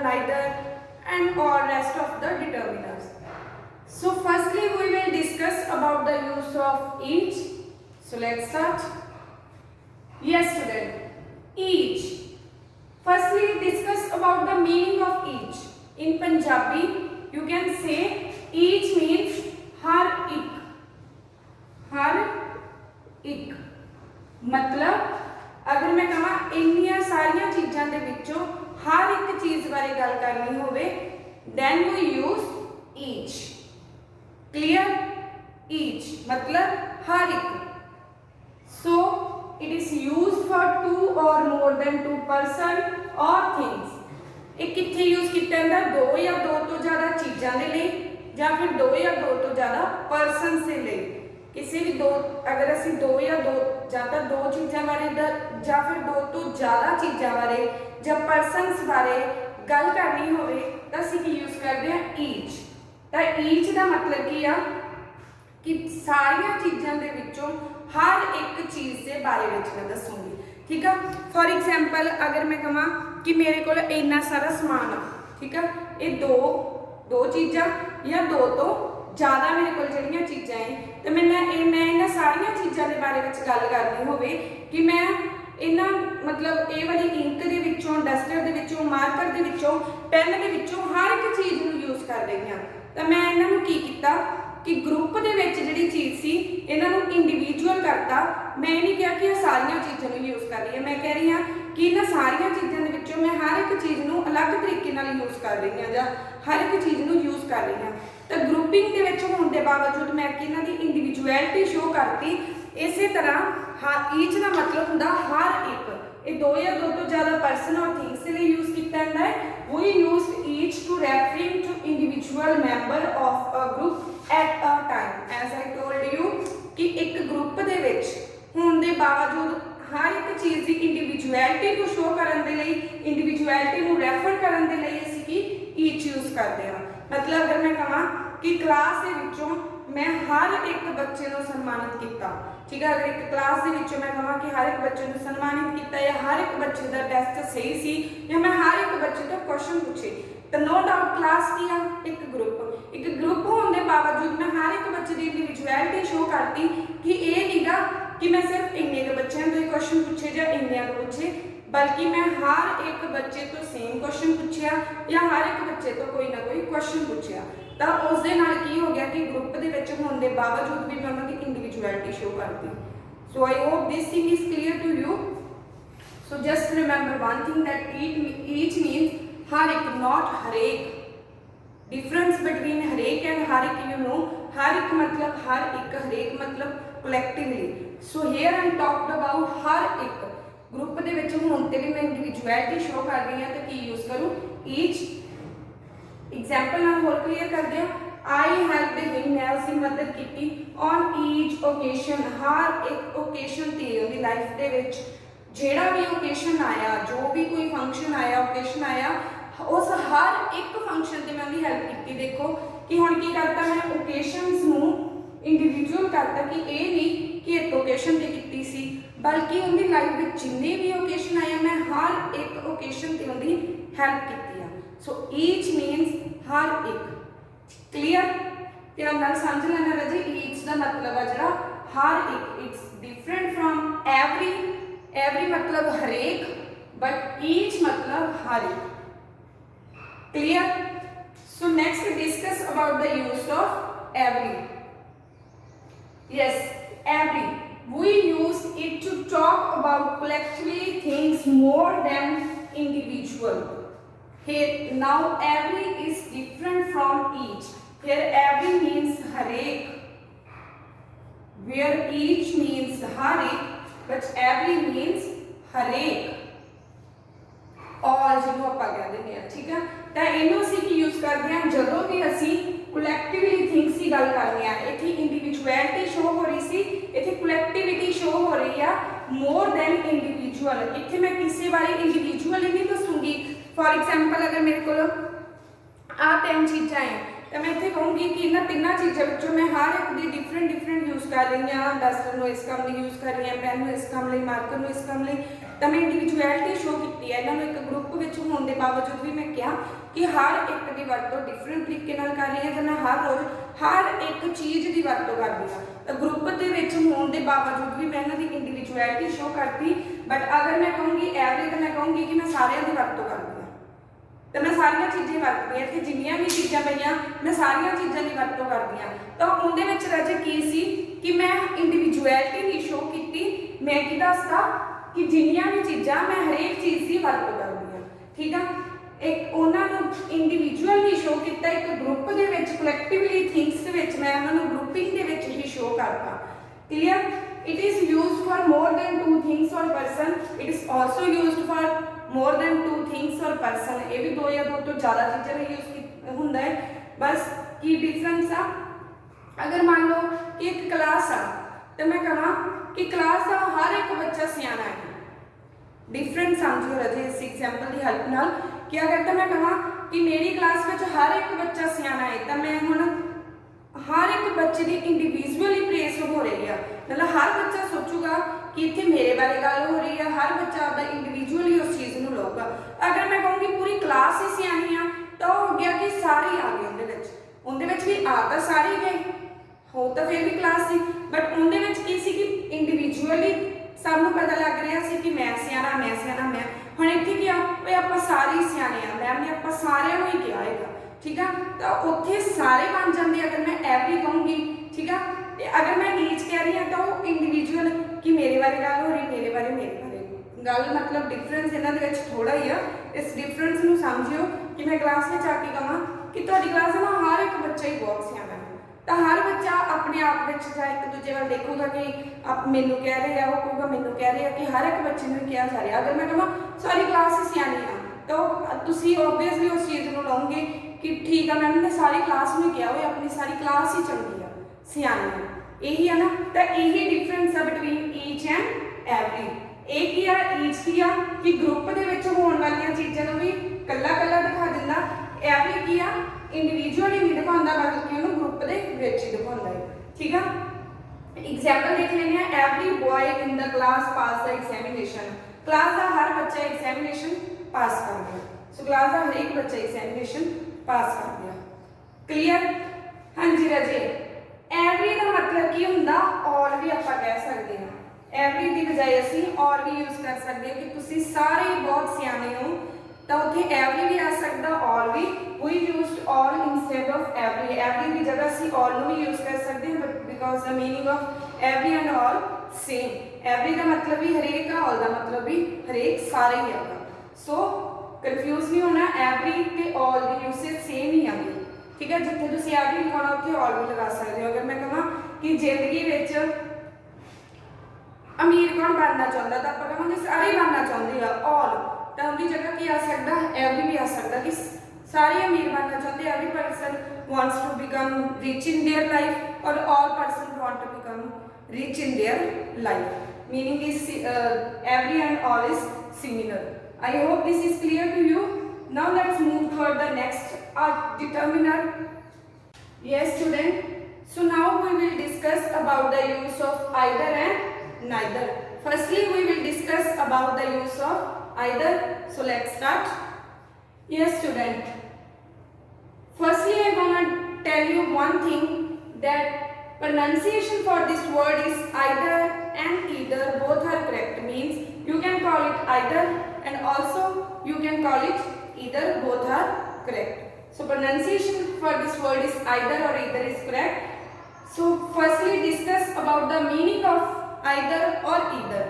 neither, and or rest of the determiners. So firstly we will discuss about the use of each. So let's start. Yes student, each. Firstly discuss about the meaning of each. In Punjabi you can say each means har ek. har ek मतलब अगर मैं कहा इन्नियां सारियां चीज़ां दे विचों हर एक चीज़ बारे गल करनी होवे then we use each. Clear? Each मतलब हर एक. So it is used for two or more than two person or things. एक कितने यूज किया जाता है? दो या दो तो ज़्यादा चीज़ों के लिए या फिर दो या दो तो ज़्यादा पर्सन से लिए. किसी भी दो अगर असी दो या दो ज़्यादा दो चीज़ों बारे या फिर दो तो ज़्यादा चीज़ों बारे या पर्सनस बारे गल करनी होवे तो असी की यूज करते हैं ईच. तो ईच का मतलब की आ कि सारिया चीज़ों के विचों हर एक चीज़ के बारे में मैं दसूँगी. ठीक है. फॉर एग्जाम्पल अगर मैं कहा कि मेरे को इन्ना सारा समान आ, ठीक है, ये दो चीज़ा या दो तो ज़्यादा मेरे को जड़ियाँ चीज़ा है तो मैं इन्होंने सारिया चीज़ों के बारे में गल करनी होवे कि मैं इन्ना मतलब ये वाली इंक के विचों डस्टर के विचों मार्कर के विचों पेन के विचों हर एक चीज़ को यूज कर रही हाँ. तो मैं इन्हों की किया कि ग्रुप के जी चीज़ सी इन्हों इंडिविजुअल करता. मैं ये नहीं कहा कि सारिया चीज़ों को यूज कर रही है, मैं कह रही हाँ कि इन्होंने सारिया चीज़ों के विचों मैं हर एक चीज़ को अलग तरीके यूज कर रही हाँ या हर एक चीज़ को यूज कर रही हाँ. तो ग्रुपिंग के होने के बावजूद मैं इन्हों की इंडिविजुअलिटी शो करती. इस तरह हाँ ईच का मतलब होंगे हर एक. ये दो या दो तो ज़्यादा पर्सन और थिंग्स के लिए यूज किया जाता है. We use each to referring to individual member of a group at a time. As I told you कि एक ग्रुप के होने के बावजूद हर एक चीज़ की इंडिविजुअलिटी को शो करने के लिए इंडिविजुअलिटी को रैफर करने के लिए असीं की ईच यूज करते हैं. मतलब अगर मैं कहा कि क्लास के विचों मैं हर एक बच्चे को सन्मानित किया. ठीक है. अगर एक क्लास के विचों मैं कहा कि हर एक बच्चे को सन्मानित किया या हर एक बच्चे का टेस्ट सही सी या मैं हर एक बच्चे तो क्वेश्चन पूछे तो नो डाउट क्लास की आ एक ग्रुप होने के बावजूद मैं हर एक बच्चे की इंडिविजुअलिटी शो करती कि ये नहीं कि मैं सिर्फ इन्ने के बच्चों को क्वेश्चन पूछे या इन्ने को पूछे, बल्कि मैं हर एक बच्चे तो सेम क्वेश्चन पूछया या हर एक बच्चे तो कोई ना कोई क्वेश्चन पूछया. तो उस दे नाल की हो गया कि ग्रुप के होने के बावजूद भी मैं उन्होंने इंडिविजुअलिटी शो करती. So I hope this thing is clear to you. So just remember one thing that each means हर एक, नॉट हर एक. डिफरेंस बिटवीन हर एक एंड हर एक यू नो. हर एक मतलब हर एक मतलब collectively. So here I am talked about हर एक. ग्रुप के होने भी मैं इंडिविजुअलिटी शो कर रही हाँ तो की यूज करूँ ईच. एग्जाम्पल नाल होर क्लीयर करते हैं. आई हेल्प हिम, मैं उसकी मदद की ऑन ईच ओकेशन. हर एक ओकेशन ते उनकी लाइफ के जेड़ा भी ओकेशन आया, जो भी कोई फंक्शन आया, ओकेशन आया, उस हर एक फंक्शन से मैं उनकी हेल्प की. देखो कि हुण की करता मैं ओकेशनस नूं इंडिविजुअल करता कि ये नहीं कि एक ओकेशन से की सी, बल्कि उनकी लाइफ में जिन्ने भी ओकेशन आया मैं हर एक ओकेशन से उनकी हेल्प की. सो ईच मीन्स हर एक. क्लीयर? ध्यान नाल समझ लेना राजे. ईच का मतलब है जरा हर एक. It's different from every. Every मतलब हरेक, बट ईच मतलब हर एक. Clear? So next discuss about the use of every. Yes, every. We use it to talk about collectively things more than individual. Here now every is different from each. Here every means harek, where each means harek, but every means harek. All जिन्हों आप कह देते हैं. ठीक है. तो इन्हों असी की यूज करते हैं जदों भी असी कलैक्टिवली थिंग्स की गल करनी है. इतनी इंडिविजुअलिटी शो हो रही सी, इतनी कलैक्टिविटी शो हो रही है मोर दैन इंडिविजुअल. इतने मैं किसी बारे इंडिविजुअल ही नहीं दसूँगी. फॉर एग्जाम्पल अगर मेरे को आ 3 चीज़ा है तो मैं इतने कहूँगी कि इन्होंने 3 चीज़ों मैं हर एक की डिफरेंट यूज कर रही हाँ. डस्टर को इस काम लिए यूज कर रही हाँ, पेन को इस काम लिए, मार्कर को इस काम लिए. तो मैं इंडिविजुअलिटी शो की है। इन्होंने एक ग्रुप में होने के बावजूद भी मैं कहा कि हर एक की वरतों डिफरेंट तरीके कर रही है, तो मैं हर रोज़ हर एक चीज़ की वरतों करती हाँ। तो ग्रुप के होने के बावजूद भी मैं इन्हों की इंडिविजुअलिटी शो करती। बट अगर मैं कहूँगी एवरी, तो मैं कहूँगी कि मैं सारिया की वरतों करती हाँ। तो मैं सारिया चीज़ें वरतदी इतने जिन्नियां भी चीज़ां पईयां मैं सारिया चीज़ों की वरतों करदी हाँ। तो उनके रजे की सी कि मैं इंडिविजुअलिटी नहीं शो की, मैं की दसदा कि जिन्नियां भी चीज़ां मैं हरेक चीज़ की वरतों करदी हाँ। ठीक है, एक उन्होंने इंडिविजुअल नहीं शो किया, एक ग्रुप के कलैक्टिवली थिंग्स के मैं उन्होंने ग्रुपिंग के ही शो करता। Clear, it is used for more than 2 things or person, it is also used for more than 2 things or person. ये भी 2 या 2 तो ज़्यादा चीज़ों में यूज होंगे है। बस की डिफरेंस आ, अगर मान लो कि एक क्लास आ तो मैं कहा कि क्लास का हर एक बच्चा सियाना है। डिफरेंट समझो रजे इस एग्जाम्पल की हेल्प नाल कि अगर तो मैं कहा कि मेरी क्लास में हर एक बच्चा सियाना है, तो मैं हुण हर एक बच्चे की इंडिविजुअली प्रेस हो रही है। मतलब हर बच्चा सोचूगा कि इतने मेरे बारे गल हो रही है, हर बच्चा आपका इंडिविजुअली उस चीज़ को लूगा। अगर मैं कहूँगी पूरी क्लास ही सियानी आ तो हो गया कि सारे आ गए उनके भी आ तो सारे गए हो तो फिर भी क्लास सी, बट उनके की सी कि इंडिविजुअली सबनों पता लग रहा सी कि मैं सियाना मैं हम इतने क्या भाई आप सारे ही सियाने आ, मैम ने आप सारे ही किया है। ठीक है, तो उत्थे सारे बन जाते अगर मैं एवरी कहूँगी। ठीक है, अगर मैं ईच कह रही हाँ तो वो इंडिविजुअल कि मेरे बारे गल हो रही, मेरे बारे गल, मतलब डिफरेंस इन्होंने थोड़ा ही है। इस डिफरेंस को समझियो कि मैं क्लास में आके कहा कि तुहाडी क्लास ना हर एक बच्चा ही बहुत सियाना है, तो हर बच्चा अपने आप में चाहे एक दूजे वाल देखूगा कि आप मैनू कह रहे हैं, वो कहूँगा मैनू कह रहे हैं, कि हर एक बच्चे में कहा जा रहा। अगर मैं कहा सारी क्लास ही सियानी हाँ तो तुम ओबवियसली उस चीज़ को लाओगे कि ठीक है मैम ने सारी क्लास में किया हुआ, अपनी सारी क्लास ही चंगी है सियानी है, यही है ना। तो यही डिफरेंस है बिटवीन ईच एंड एवरी। एक ही है ईच की है कि ग्रुप के होने वाली चीज़ों को भी कला कला दिखा दिता, एवरी की है इंडिविजुअली नहीं दिखाता बल्कि उन्होंने ग्रुप के ही दिखाता है। ठीक है, एग्जाम्पल देख लेंगे। Every boy in the class pass the examination, class का हर बच्चा एग्जामिनेशन पास कर गया। सो क्लास का हर एक बच्चा एग्जामिनेशन पास कर गया। क्लीयर, हाँ जी राजे। एवरी का मतलब की होंदा ऑल भी आप कह सकते हैं, एवरी की बजाय असी ऑल भी यूज कर सकते हैं कि तुसी सारे बहुत सियाने हो, तो उत्थे एवरी भी आ सकता, ऑल भी। We used all instead of every, every की जगह असी ऑल भी यूज कर सकते हैं, but because the meaning of every and all same. Every का मतलब भी हरेक का, ऑल का मतलब भी हरेक, सारे ही आगा। सो कन्फ्यूज नहीं होना, एवरी ते ऑल की यूसेज सेम ही आएगी। ठीक है, जिथे तुम एवरी लिखाना उत्थे ऑल भी लगा सकते हो। अगर मैं कहा कि जिंदगी में अमीर कौन बनना चाहता, तो आप कहेंगे सारे बनना चाहते हैं, ऑल, तो उनकी जगह की आ सकता, एवरी भी आ सकता कि सारे अमीर बनना चाहते, every person wants to become rich in their life, or all person want to become rich in their life. Meaning is every and all is similar. I hope this is clear to you. Now let's move toward the next determiner. Yes student, so now we will discuss about the use of either and neither. Firstly we will discuss about the use of either. So let's start. Yes student, firstly I gonna tell you one thing, that pronunciation for this word is either and either, both are correct. Means you can call it either and also you can call it either, both are correct. So pronunciation for this word is either or either is correct. So firstly discuss about the meaning of either or either.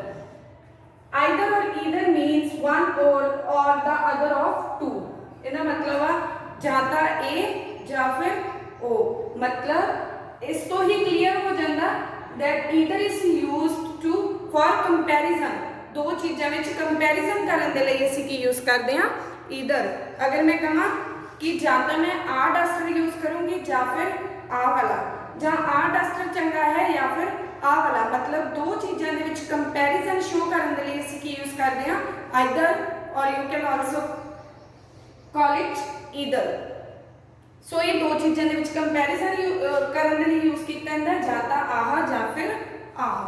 Either or either means one or the other of two. इसका मतलब है जाता ए या फिर ओ, मतलब इस तो ही clear हो जाता that either is used to for comparison. दो चीज़ों में कंपैरिजन करने के लिए ਅਸੀਂ ਕੀ यूज करते हैं either। अगर मैं कहा कि या तो मैं आ डस्टर यूज करूँगी या फिर आ वाला, या आ डस्टर चंगा है या फिर आ वाला, मतलब दो चीज़ों के कंपैरिजन शो करने के लिए ਅਸੀਂ ਕੀ यूज करते हैं either, और you can also call it either। सो ये दो चीज़ों के कंपैरिजन करने के लिए यूज किया जाता या तो आह या फिर आह।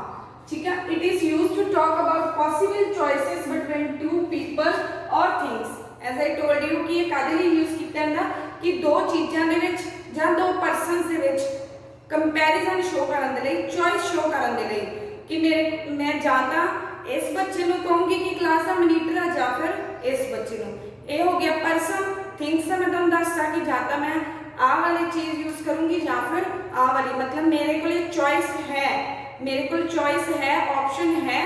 ठीक है। It is used to talk about possible choices between two people or things. As I told you कि ये कादे लिए यूज किया जाता कि दो चीज़ों के विच जां दो परसनस दे विच कंपैरिजन शो करने के लिए, चॉइस शो करने के लिए कि मेरे मैं जां तां इस बच्चे को कहूँगी कि क्लास का मॉनीटर है जां फिर इस बच्चे को। ये हो गया पर्सन। थिंग्स का मैं तुहानूं दसता कि जां तां मैं आ वाली चीज़ यूज करूँगी या फिर आ वाली, मतलब मेरे को चॉइस है, मेरे को चॉइस है, ऑप्शन है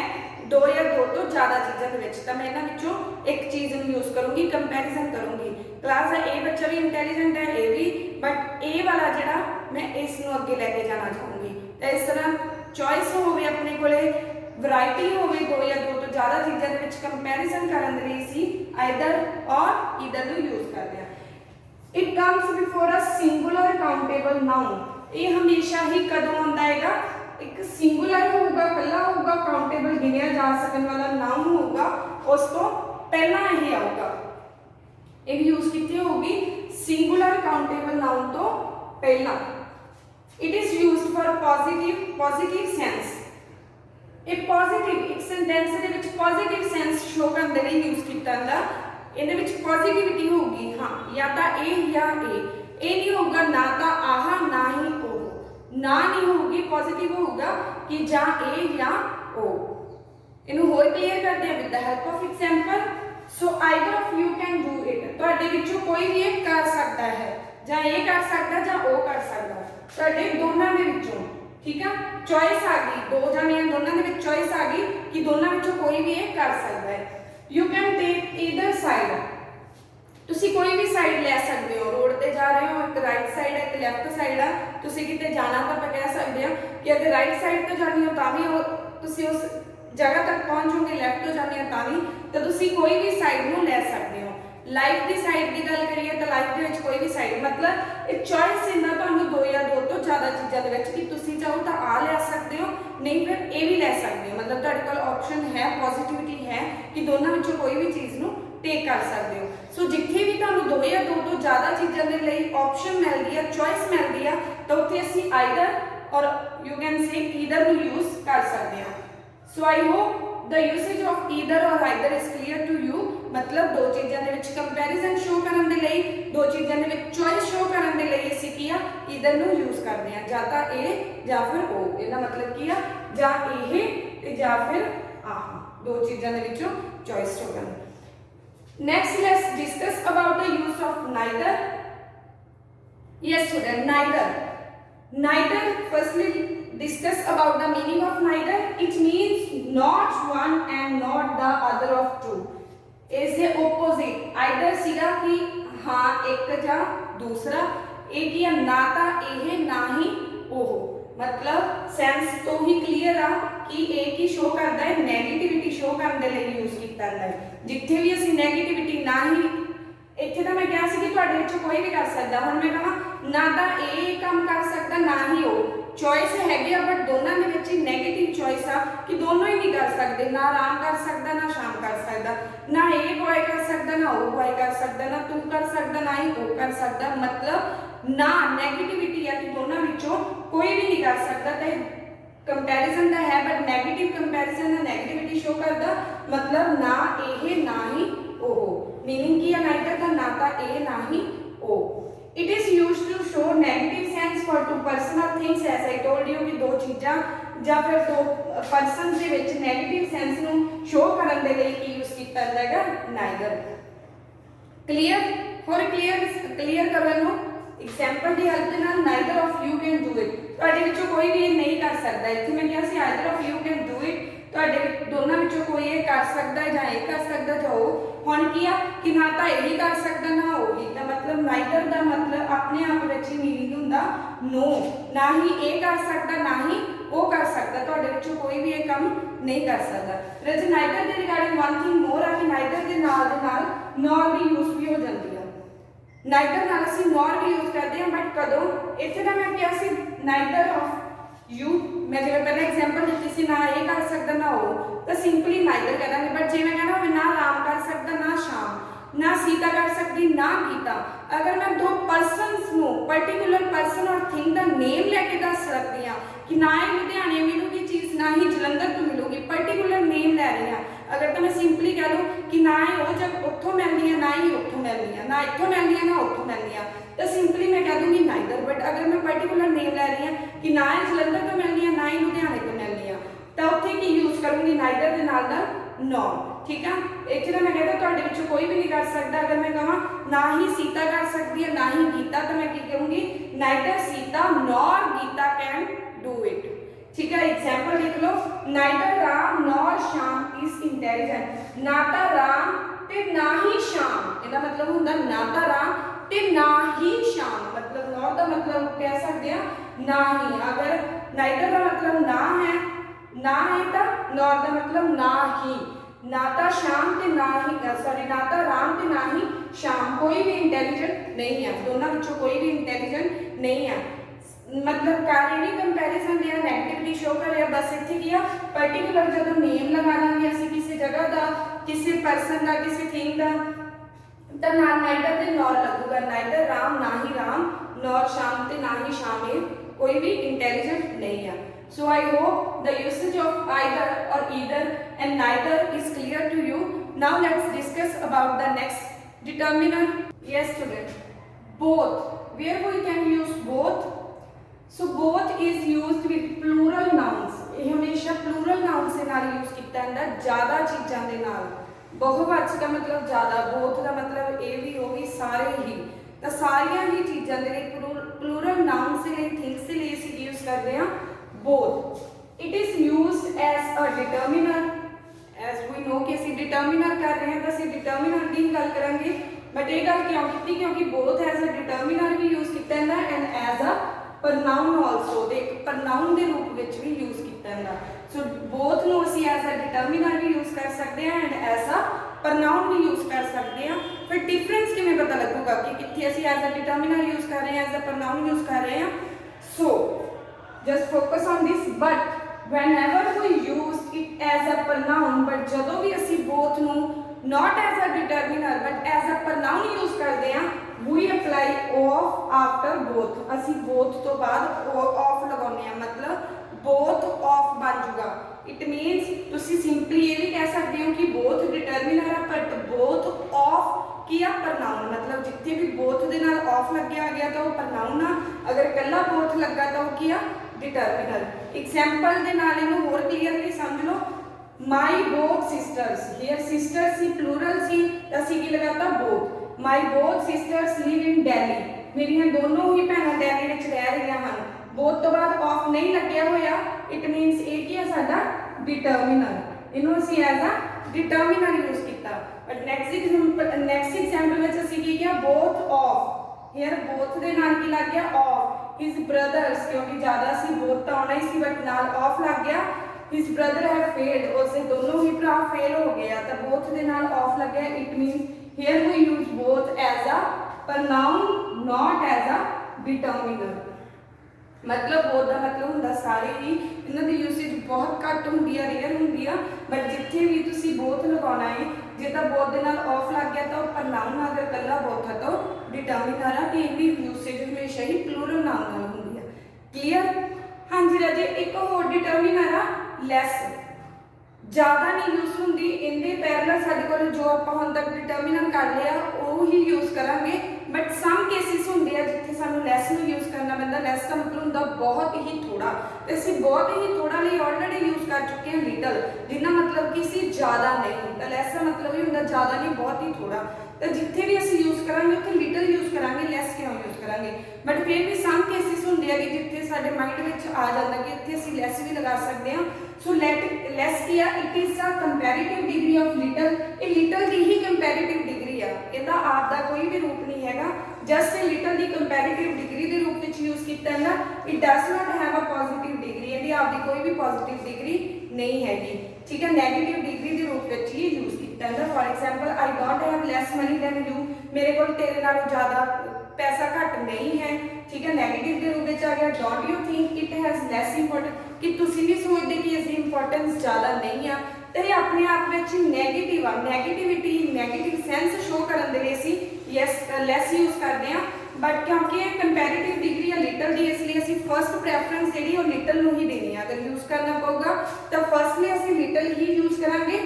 दो या दो तो ज़्यादा चीज़ों के विच, तो मैं इन्हां विचों एक चीज़ यूज करूँगी, कंपैरिजन करूँगी। क्लास का ए बच्चा भी इंटैलीजेंट है, ए भी, बट ए वाला जिहड़ा मैं इसनूं अगे लैके जाना चाहूँगी। तो इस तरह चॉइस होवे अपने कोले, वैरायटी होवे दो या दो तो ज़्यादा चीज़ों के विच कंपैरिजन करने के लिए असीं आइदर और ईदर नूं यूज करते हैं। It comes before a singular countable noun. ये हमेशा ही कदों आंदा हैगा, एक सिंगुलर होगा, कला होगा, काउंटेबल गिनिया जा सकने वाला नाउन होगा, उस तो पहला ही आऊगा। एक यूज कितनी होगी सिंगुलर काउंटेबल नाउन तो पहला। It is used for positive sense. एक पॉजिटिव एक सेंटेंस दे विच पॉजिटिव सेंस शो करने के लिए यूज किया जाता। इहदे विच पॉजिटिविटी होगी, हाँ या तो ए या ए नहीं होगा, ना तो आह ना ही ओ, ना नहीं होगी, पॉजिटिव होगा कि जा ए या ओ। इनू होर क्लीयर करते हैं with the help of example. So either of you can do it. तुहाडे विचों कोई भी एक कर सकता है, जा ए कर सकता जा ओ कर सकता, तुहाडे दोनों दे विचों, ठीक है। चॉइस आ गई, दो जने दोनों दे विच चॉइस आ गई कि दोनों विचों कोई भी एक कर सकता है। You can take either side. तुसी कोई भी साइड ले सकते हो, रोड पे जा रहे हो, एक राइट साइड है, एक लेफ्ट साइड है, तुसी किते जाना तो आप कह सकते हैं कि अगर राइट साइड तो जानी हो तां भी तुसी उस जगह तक पहुंचोगे, लेफ्ट तो जानी हो तां भी, तो तुसी कोई भी साइड नूं ले सकते हो। लाइफ की साइड की गल करिए तो लाइफ के विच कोई भी साइड, मतलब एक चॉइस इंदा तुहानूं दो या दो तो ज़्यादा चीज़ों के विच कि तुसी चाहो तो आ ले सकते हो, नहीं फिर ए भी ले सकते हो, मतलब तुहाडे कोल ऑप्शन है, पॉजिटिविटी है कि दोनों विचों कोई भी चीज़ नूं टेक कर सकते हो। सो जिथे भी तुहानूं दो या दो तो ज़्यादा चीज़ों के लिए ऑप्शन मिलती है, चॉइस मिलती है, तो उत्थे असीं either or you can say either नूं यूज कर सकते हैं। So I hope the usage of either or either is clear to you. मतलब दो चीज़ों के विच कंपैरिजन शो करने के लिए, दो चीज़ों के विच चॉइस शो करने के लिए असीं की आ ईदर नूं यूज करते हैं, या तो ए या फिर ओ। इहदा मतलब की आ या ए या फिर आह, दो चीज़ों के विचों चॉइस शो करनी। Next, let's discuss about the use of neither. Yes, student, neither. Neither. Firstly, discuss about the meaning of neither. It means not one and not the other of two. Is the opposite. Either सीधा कि हाँ एक या दूसरा, एक या ना ता ये ना ही ओह। मतलब सेंस तो ही क्लीयर आ कि एक ही शो करता है, नेगेटिविटी शो करने के लिए यूज किया जाता है। जिथे भी असीं नेगेटिविटी ना ही, इत्थे तो मैं कहा सी कि तुहाडे विचों कोई भी कर सकता, हुण मैं कहां ना तो ये काम कर सकता ना ही वो, चॉइस हैगी, बट दोनों के विच नेगेटिव चॉइस आ कि दोनों ही नहीं कर सकते, ना आराम कर सकता ना शाम कर सकता, ना ये बॉय कर सकता ना वो बॉय कर सकता, ना तू कर सकता ना ही वो कर सकता। मतलब ना नेगेटिविटी है कि दोनों विचों कोई भी नहीं कर सकता। तो कंपैरिजन दा है बट नेगेटिव कंपैरिजन दा नेगेटिविटी शो करदा, मतलब ना ये ना ही ओ। मीनिंग की है नाइदर दा, ना ता ए ना ही ओ। It is used to show negative sense for two personal things. As I told you कि दो चीज़ां या फिर दो पर्सन दे विच नेगेटिव सेंस नूं शो करन दे लई की यूज कीता जांदा है नाइदर। क्लीयर होर क्लीयर करन नूं एग्जांपल की हेल्प नाल neither of you can do it. तुहाडे विचों कोई भी नहीं कर सकता। इत्थे मैं कहा सी either of you can do it, तुहाडे दोनों विचों कोई ये कर सकता है या ये कर सकता या वो। हुण की आ कि ना तो यही कर सकता ना वो ही, तो मतलब नाइदर दा मतलब अपने आप विच ही मीनिंग हुंदा नो, ना ही ये कर सकता ना ही वो कर सकता, तुहाडे विचों कोई भी ये काम नहीं कर सकता। रज नाइदर दे रिगार्डिंग वन थिंग मोर आ कि नाइदर दे नाल नॉर भी यूज भी हो जाती है। नाइदर नाल असीं नॉर भी यूज करते हैं, बट कदों इत्थे तां मैं कहा सी नाइदर ऑफ यू, मैं जिवें पहले एग्जांपल दी सी ना ये कर सकदा ना वो, तो सिंपली नाइदर कह देंगे। बट जे मैं कहना होवे ना आराम कर सकदा ना शाम, ना सीता कर सकती ना गीता, अगर मैं दो परसनस नूं पर्टिकुलर परसन और थिंग का नेम लैके दस सकती हाँ कि ना ही लुधियाने मिलूगी चीज़ ना ही जलंधर तो मिलूगी, पर्टिकुलर नेम लै रही हाँ। अगर तो मैं सिंपली कह लूँ कि ना ही वो जब उत्थों मिलनी है, ना ही उत्थों मिलनी है, ना इत्थों मिलनी है, ना उत्थों मिलनी है, तो सिंपली मैं कह दूँगी नाइदर। बट अगर मैं पर्टिकुलर नेम लै रही हाँ कि ना ही जलंधर तो मिलनी है, ना ही लुधियाने तो मिलनी है, तो उत्थे की यूज़ करूँगी नाइदर के नाल नॉर। ठीक है, इतने तो मैं कहता तुहाडे विचों कोई भी नहीं कर सकता। अगर मैं कहा ना ही सीता कर सकती है, ना ही गीता, तो मैं की कहूँगी neither Sita nor Gita can do it. ठीक है, एग्जाम्पल लिख लो, neither Ram nor Shyam is intelligent. ना तो राम ते ना ही श्याम, इसका मतलब होंदा ना तो राम ते ना ही श्याम, मतलब नॉर का मतलब कह सकते हैं ना ही। अगर नाइदर का मतलब ना है, ना है तो नॉर का मतलब ना ही। ना तो श्याम ते ना ही, सॉरी, ना तो राम ते ना ही श्याम, कोई भी इंटैलीजेंट नहीं है, दोनों विचों कोई भी इंटैलीजेंट नहीं है। मतलब कार्य नहीं कंपैरिजन दिया, नेगेटिविटी शो कर रहा, बस इतने किया पर्टिकुलर जो नेम लगा लेंगे असीं किसी जगह का, किसी पर्सन का, किसी थिंग का, तो ना नाइदर ते नॉर लगूगा। नाइदर राम, ना ही राम, नॉर श्याम ते ना ही श्याम, कोई भी इंटैलीजेंट नहीं है। So I hope the usage of either or either and neither is clear to you. Now let's discuss about the next determiner. Yes student, both. Where we can use both? So both is used with plural nouns. ये हमेशा plural nouns से नाल use किया जाता है, ज़्यादा चीज़ों के नाल। बहुवचन का मतलब ज़्यादा, both का मतलब ये भी हो भी सारे ही, तो सारियां ही चीज़ों के लिए plural nouns से लिए things से लिए इसे use करते हैं both. It is used as a determiner. As we know कि ਅਸੀਂ determiner कर रहे हैं तो ਅਸੀਂ determiner की गल करेंगे, बट ये गल क्यों की, क्योंकि both as a determiner भी यूज किया जाता है and as a pronoun also, एक pronoun के रूप में भी यूज किया जाता है। So both ਨੂੰ ਅਸੀਂ as a determiner भी यूज कर सकते हैं and as a pronoun भी यूज कर सकते हैं। फिर डिफरेंस किमें पता लगेगा कि कितने ਅਸੀਂ as a determiner यूज कर रहे हैं, as a pronoun यूज कर रहे हैं। So just focus on this, but whenever we use it as a pronoun, but जदों भी असी both ਨੂੰ not as a determiner but as a pronoun use करते हैं, we apply of after both। असी both तो बाद of लगाने हैं, मतलब both of बन जाएगा। It means तुसी simply ये भी कह सकते हो कि both determiner है but both of किया pronoun, मतलब जितने भी both दे नाल of लग गया तो वो pronoun आ, अगर कल्ला both लगा तो वो किया डिटर्मिनर। एग्जाम्पल के नाल इन्हू होर क्लीयरली समझ लो, my both sisters, here sisters सी प्लूरल सी, असी की लगाता both. My both sisters live in Delhi, मेरियां दोनों ही भैणां दिल्ली विच रह रही हैं। बोथ तो बाद ऑफ नहीं लग्या होया, इट मीनस ये की है साडा डिटर्मिनर, इन्हू असी एज अ डिटर्मिनर यूज किया। बट नेक्स्ट एग्जाम्पल विच असी की किया both of, here both they नाल की लग गया ऑफ। His brothers, क्योंकि ज़्यादा सी बोथ तो आना ही सी बट नाल ऑफ लग गया। His brother have failed, उससे दोनों ही भरा फेल हो गया तो बोथ दे नाल ऑफ लग गया। It means here we use both as a pronoun, not as a determiner। मतलब बोथ का मतलब होंदा सारे ही, इन्हां दी यूसेज बहुत घट होंदी है, रेयर होंदी है, बट जिथे भी तुसी बोथ लगाना है, जे तो बोथ दे नाल ऑफ लग गया तो pronoun, अगर कल्ला बोथ है तो डिटर्मिनर है, तो इहदी यूसेज हमेशा ही प्लूरल नाउन नाल होंदी है। क्लीयर? हाँ जी राजे, एक होर डिटर्मिनर आ लैस, ज़्यादा नहीं यूज होंदी, इनके पैरल साडे कोल जो आपां हुण तक डिटर्मिनर कर लिया वो ही यूज करांगे। बट सम केसिस होंदे आ जिथे सानू लैस नूं यूज करना पैंदा। लैस का मतलब होंदा बहुत ही थोड़ा, तो असीं बहुत ही थोड़ा लिए ऑलरेडी यूज कर चुके हैं लिटल, जिन्ना मतलब कि असीं ज़्यादा नहीं, तो लैस का मतलब ही होंदा ज़्यादा नहीं, बहुत ही थोड़ा। तो जिथे भी असीं यूज करांगे उत्थे लिटल यूज करांगे, लैस क्यों यूज करांगे। बट फिर भी सम केसिस होंदे आ कि जिथे साडे माइंड विच आ जांदा कि इत्थे असीं लैस भी लगा सकते हैं। सो लैस किया, it is a comparative degree of little, ये लिटल की ही कंपैरेटिव डिग्री आ, इहदा आप दा कोई भी रूप नहीं हैगा, जस्ट लिटल की कंपैरेटिव डिग्री के रूप में यूज किया ना। It does not have a positive degree, यदि आपकी कोई भी पॉजिटिव डिग्री नहीं हैगी। ठीक है, नेगेटिव डिग्री के रूप में ही यूज किया जाता। For example, I don't have less money than you, मेरे को तेरे नालों ज़्यादा पैसा घट नहीं है। ठीक है, नेगेटिव के रूप में आ गया। Don't you think it has less importance, कि तुसी भी सोचते कि इसकी इंपॉर्टेंस ज़्यादा नहीं आ, तो ये अपने आप में नेगेटिव आ, नेगेटिविटी नेगेटिव सेंस शो करने के लिए ਲੈਸ ਯੂਜ਼ ਕਰਦੇ ਹਾਂ, ਬਟ ਕਿਉਂਕਿ ਇਹ ਕੰਪੈਰੀਟਿਵ ਡਿਗਰੀ ਆ ਲਿਟਲ ਦੀ, ਇਸ ਲਈ ਅਸੀਂ ਫਸਟ ਪ੍ਰੈਫਰੈਂਸ ਜਿਹੜੀ ਉਹ ਲਿਟਲ ਨੂੰ ਹੀ ਦੇਣੀ ਆ। ਅਗਰ ਯੂਜ਼ ਕਰਨਾ ਪਊਗਾ ਤਾਂ ਫਸਟਲੀ ਅਸੀਂ ਲਿਟਲ ਹੀ ਯੂਜ਼ ਕਰਾਂਗੇ।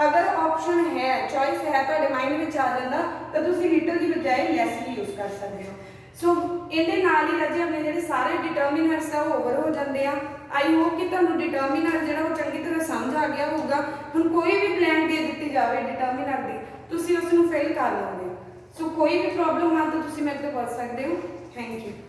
ਅਗਰ ਆਪਸ਼ਨ ਹੈ, ਚੋਇਸ ਹੈ ਤੁਹਾਡੇ ਮਾਈਂਡ ਵਿੱਚ ਆ ਜਾਂਦਾ ਤਾਂ ਤੁਸੀਂ ਲਿਟਲ ਦੀ ਬਜਾਏ ਲੈਸ ਵੀ ਯੂਜ਼ ਕਰ ਸਕਦੇ ਹੋ। ਸੋ ਇਹਦੇ ਨਾਲ ਹੀ ਰਾਜੇ ਆਪਣੇ ਜਿਹੜੇ ਸਾਰੇ ਡਿਟਰਮੀਨਰਸ ਆ ਉਹ ਓਵਰ ਹੋ ਜਾਂਦੇ ਆ। ਆਈ ਹੋਪ ਕਿ ਤੁਹਾਨੂੰ ਡਿਟਰਮੀਨਰ ਜਿਹੜਾ ਉਹ ਚੰਗੀ ਤਰ੍ਹਾਂ ਸਮਝ ਆ ਗਿਆ ਹੋਊਗਾ। ਹੁਣ ਕੋਈ ਵੀ ਬਲੈਂਕ ਦੇ ਦਿੱਤੀ ਜਾਵੇ ਡਿਟਰਮੀਨਰ ਦੀ, ਤੁਸੀਂ ਉਸ ਨੂੰ ਫਿਲ ਕਰ ਲਓਗੇ। ਸੋ ਕੋਈ ਵੀ ਪ੍ਰੋਬਲਮ ਆ ਤਾਂ ਤੁਸੀਂ ਮੇਰੇ ਤੋਂ ਪੁੱਛ ਸਕਦੇ ਹੋ। Thank you.